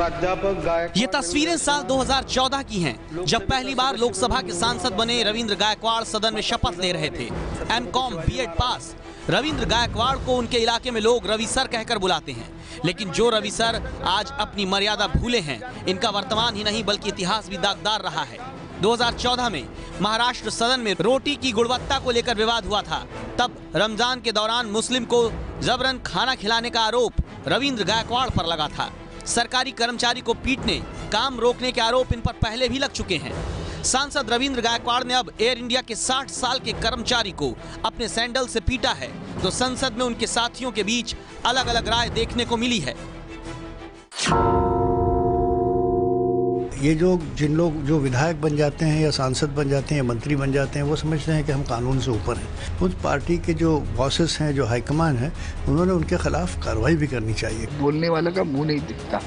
प्राध्यापक गायकवाड़। ये तस्वीरें साल 2014 की हैं, जब पहली बार लोकसभा के सांसद बने रविंद्र गायकवाड़ सदन में शपथ ले रहे थे। एमकॉम बीएड पास रविंद्र गायकवाड़ को उनके इलाके में लोग रवि सर कहकर बुलाते हैं, लेकिन जो रवि सर आज अपनी मर्यादा भूले हैं, इनका वर्तमान ही नहीं बल्कि इतिहास भी दागदार रहा है। 2014 में महाराष्ट्र सदन में रोटी की गुणवत्ता को लेकर विवाद हुआ था। तब रमजान के दौरान मुस्लिम को जबरन खाना खिलाने का आरोप रविंद्र गायकवाड़ पर लगा था। सरकारी कर्मचारी को पीटने, काम रोकने के आरोप इन पर पहले भी लग चुके हैं। सांसद रविंद्र गायकवाड़ ने अब एयर इंडिया के 60 साल के कर्मचारी को अपने सैंडल से पीटा है, तो संसद में उनके साथियों के बीच अलग अलग राय देखने को मिली है। ये जिन लोग जो विधायक बन जाते हैं या सांसद बन जाते हैं या मंत्री बन जाते हैं, वो समझते हैं कि हम कानून से ऊपर हैं। उस पार्टी के जो बॉसेस हैं, जो हाईकमान है, उन्होंने उनके खिलाफ कार्रवाई भी करनी चाहिए। बोलने वाले का मुंह नहीं दिखता,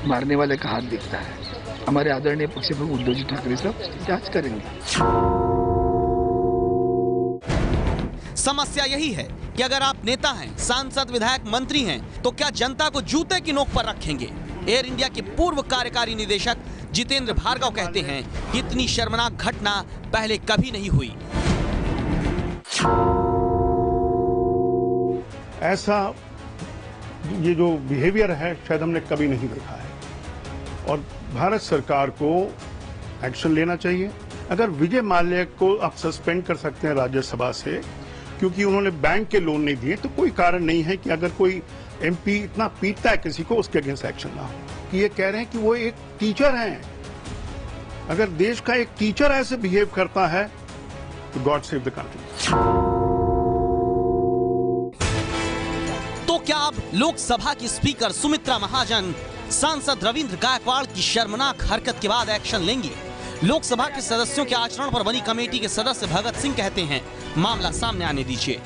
मारने वाले का हाथ दिखता है। हमारे आदरणीय पक्ष प्रमुख उद्धव जी ठाकरे साहब जांच करेंगे। समस्या यही है कि अगर आप नेता हैं, सांसद, विधायक, मंत्री हैं, तो क्या जनता को जूते की नोक पर रखेंगे? एयर इंडिया के पूर्व कार्यकारी निदेशक जितेंद्र भार्गव कहते हैं कि इतनी शर्मनाक घटना पहले कभी नहीं हुई। ऐसा ये जो बिहेवियर है शायद हमने कभी नहीं देखा है और भारत सरकार को एक्शन लेना चाहिए। अगर विजय माल्या को आप सस्पेंड कर सकते हैं राज्यसभा से क्योंकि उन्होंने बैंक के लोन नहीं दिए, तो कोई कारण नहीं है कि अगर कोई एमपी इतना पीटता है किसी को, उसके अगेंस्ट एक्शन ना हो। ये कह रहे हैं कि वो एक टीचर हैं। अगर देश का एक टीचर ऐसे बिहेव करता है तो गॉड सेव द कंट्री। तो क्या अब लोकसभा की स्पीकर सुमित्रा महाजन सांसद रविंद्र गायकवाड़ की शर्मनाक हरकत के बाद एक्शन लेंगे? लोकसभा के सदस्यों के आचरण पर बनी कमेटी के सदस्य भगत सिंह कहते हैं, मामला सामने आने दीजिए।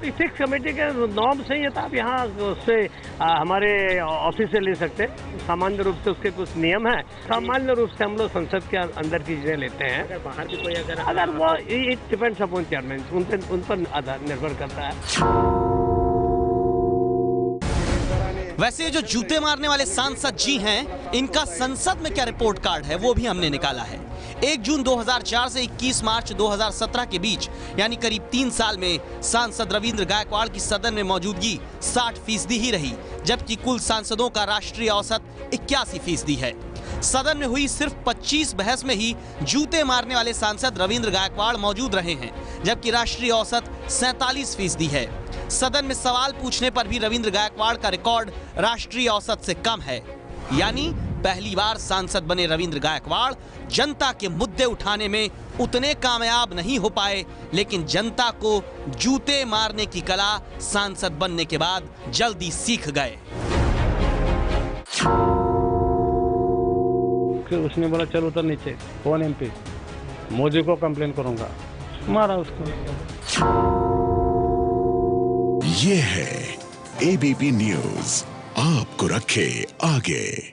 इथिक्स कमेटी के नॉर्म से ही था, आप यहाँ उससे हमारे ऑफिस से ले सकते हैं। सामान्य रूप से उसके कुछ नियम है। सामान्य रूप से हम लोग संसद के अंदर की चीजें लेते हैं। अगर बाहर भी कोई अगर वो इट डिपेंड्स अपॉन चेयरमैन, उन पर आधार निर्भर करता है। वैसे जो जूते मारने वाले सांसद जी हैं, इनका संसद में क्या रिपोर्ट कार्ड है, वो भी हमने निकाला है। 1 जून 2004 से 21 मार्च 2017 के बीच, यानी करीब 3 साल में सांसद रविंद्र गायकवाड़ की सदन में मौजूदगी 60% ही रही, जबकि कुल सांसदों का राष्ट्रीय औसत 81% है। सदन में हुई सिर्फ 25 बहस में ही जूते मारने वाले सांसद रविंद्र गायकवाड़ मौजूद रहे हैं, जबकि राष्ट्रीय औसत 47% है। सदन में सवाल पूछने पर भी रविंद्र गायकवाड़ का रिकॉर्ड राष्ट्रीय औसत से कम है। यानी पहली बार सांसद बने रविंद्र गायकवाड़ जनता के मुद्दे उठाने में उतने कामयाब नहीं हो पाए, लेकिन जनता को जूते मारने की कला सांसद बनने के बाद जल्दी सीख गए। उसने बोला चलो उतर नीचे, कौन एमपी, मोदी को कंप्लेन करूंगा, मारा उसको। ये है एबीपी न्यूज़, आपको रखे आगे।